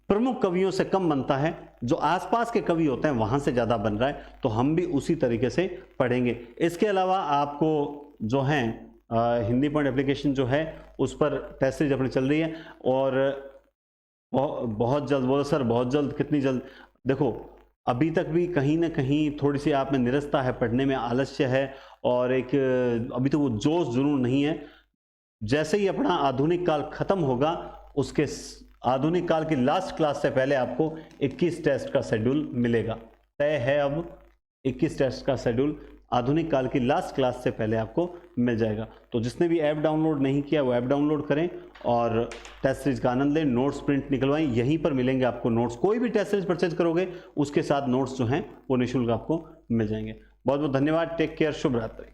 A: प्रमुख कवियों से कम बनता है, जो आसपास के कवि होते हैं वहाँ से ज़्यादा बन रहा है, तो हम भी उसी तरीके से पढ़ेंगे। इसके अलावा आपको जो है हिंदी पॉइंट एप्लीकेशन जो है उस पर टेस्ट सीरीज अपनी चल रही है, और बहुत जल्द, बोलो सर बहुत जल्द, कितनी जल्द, देखो अभी तक भी कहीं ना कहीं थोड़ी सी आप में निरस्ता है, पढ़ने में आलस्य है, और एक अभी तो वो जोश जुनून नहीं है। जैसे ही अपना आधुनिक काल खत्म होगा, उसके आधुनिक काल की लास्ट क्लास से पहले आपको 21 टेस्ट का शेड्यूल मिलेगा, तय है अब 21 टेस्ट का शेड्यूल आधुनिक काल की लास्ट क्लास से पहले आपको मिल जाएगा। तो जिसने भी ऐप डाउनलोड नहीं किया वो ऐप डाउनलोड करें और टेस्ट सीरीज का आनंद लें, नोट्स प्रिंट निकलवाएं, यहीं पर मिलेंगे आपको नोट्स। कोई भी टेस्ट सीरीज परचेज करोगे उसके साथ नोट्स जो हैं वो निःशुल्क आपको मिल जाएंगे। बहुत बहुत धन्यवाद, टेक केयर, शुभ रात्रि।